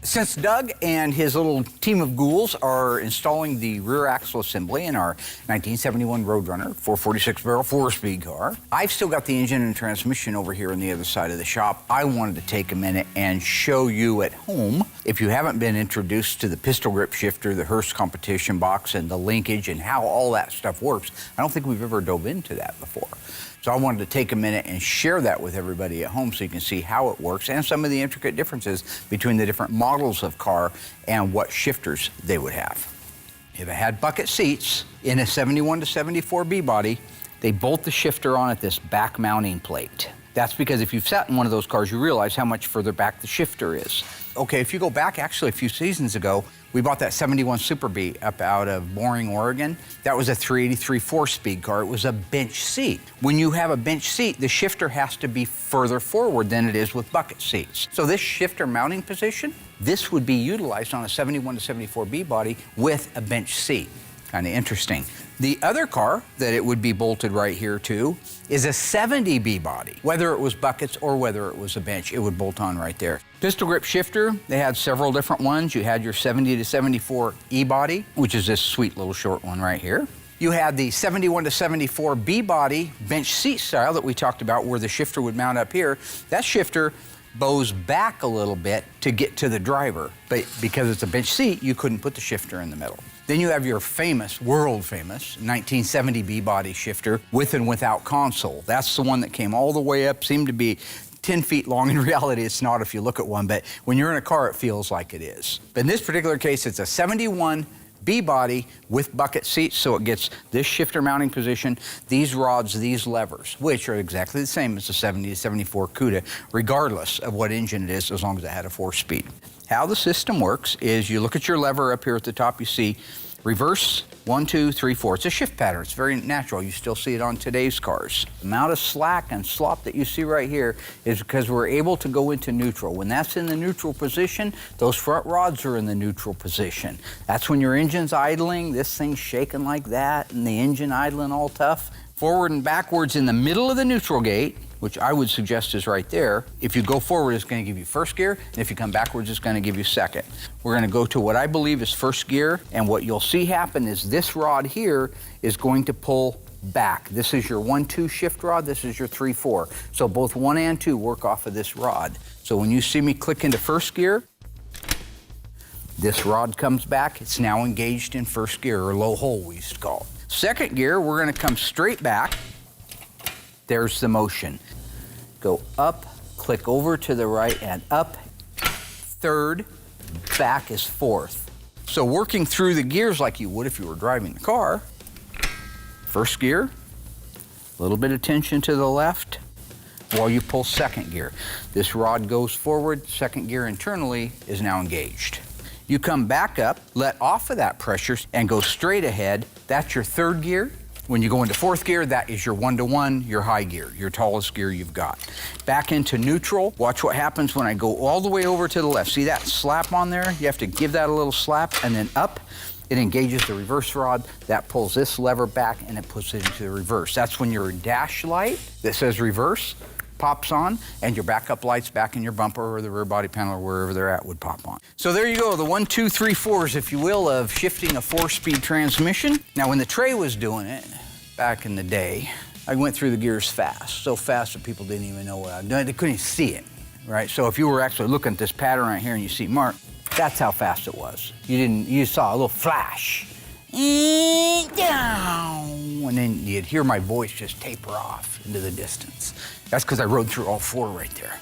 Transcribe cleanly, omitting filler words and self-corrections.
Since Doug and his little team of ghouls are installing the rear axle assembly in our 1971 Roadrunner 446-barrel 4-speed car, I've still got the engine and transmission over here on the other side of the shop. I wanted to take a minute and show you at home, if you haven't been introduced to the pistol grip shifter, the Hurst competition box, and the linkage and how all that stuff works. I don't think we've ever dove into that before. So I wanted to take a minute and share that with everybody at home so you can see how it works and some of the intricate differences between the different models of car and what shifters they would have. If it had bucket seats in a 71 to 74 B body, they bolt the shifter on at this back mounting plate. That's because if you've sat in one of those cars, you realize how much further back the shifter is. Okay, if you go back actually a few seasons ago, we bought that 71 Super B up out of Boring, Oregon. That was a 383 4-speed car. It was a bench seat. When you have a bench seat, the shifter has to be further forward than it is with bucket seats. So this shifter mounting position, this would be utilized on a 71 to 74 B body with a bench seat. Kind of interesting. The other car that it would be bolted right here to is a 70 B body. Whether it was buckets or whether it was a bench, it would bolt on right there. Pistol grip shifter, they had several different ones. You had your 70 to 74 E body, which is this sweet little short one right here. You had the 71 to 74 B body bench seat style that we talked about where the shifter would mount up here. That shifter bows back a little bit to get to the driver, but because it's a bench seat, you couldn't put the shifter in the middle. Then you have your famous, world famous, 1970 B body shifter with and without console. That's the one that came all the way up, seemed to be 10 feet long. In reality, it's not if you look at one, but when you're in a car, it feels like it is. But in this particular case, it's a 71 B body with bucket seats, so it gets this shifter mounting position, these rods, these levers, which are exactly the same as the 70 to 74 CUDA, regardless of what engine it is, as long as it had a 4-speed. How the system works is you look at your lever up here at the top, you see reverse, 1, 2, 3, 4. It's a shift pattern. It's very natural. You still see it on today's cars. The amount of slack and slop that you see right here is because we're able to go into neutral. When that's in the neutral position, those front rods are in the neutral position. That's when your engine's idling, this thing's shaking like that, and the engine idling all tough. Forward and backwards in the middle of the neutral gate, which I would suggest is right there. If you go forward, it's going to give you first gear, and if you come backwards, it's going to give you second. We're going to go to what I believe is first gear, and what you'll see happen is this rod here is going to pull back. This is your 1-2 shift rod, this is your 3-4. So both 1 and 2 work off of this rod. So when you see me click into first gear, this rod comes back, it's now engaged in first gear, or low hole we used to call it. Second gear, we're going to come straight back. There's the motion. Go up, click over to the right and up, third, back is fourth. So working through the gears like you would if you were driving the car, first gear, a little bit of tension to the left while you pull second gear. This rod goes forward, second gear internally is now engaged. You come back up, let off of that pressure and go straight ahead. That's your third gear. When you go into fourth gear, that is your 1-to-1, your high gear, your tallest gear you've got. Back into neutral, watch what happens when I go all the way over to the left. See that slap on there? You have to give that a little slap and then up. It engages the reverse rod, that pulls this lever back and it puts it into the reverse. That's when your dash light that says reverse pops on and your backup lights back in your bumper or the rear body panel or wherever they're at would pop on. So there you go, the 1, 2, 3, 4s, if you will, of shifting a 4-speed transmission. Now when the Trey was doing it back in the day, I went through the gears fast, so fast that people didn't even know what I was doing. They couldn't even see it, right? So if you were actually looking at this pattern right here and you see Mark, that's how fast it was. You saw a little flash. And then you'd hear my voice just taper off into the distance. That's because I rode through all 4 right there.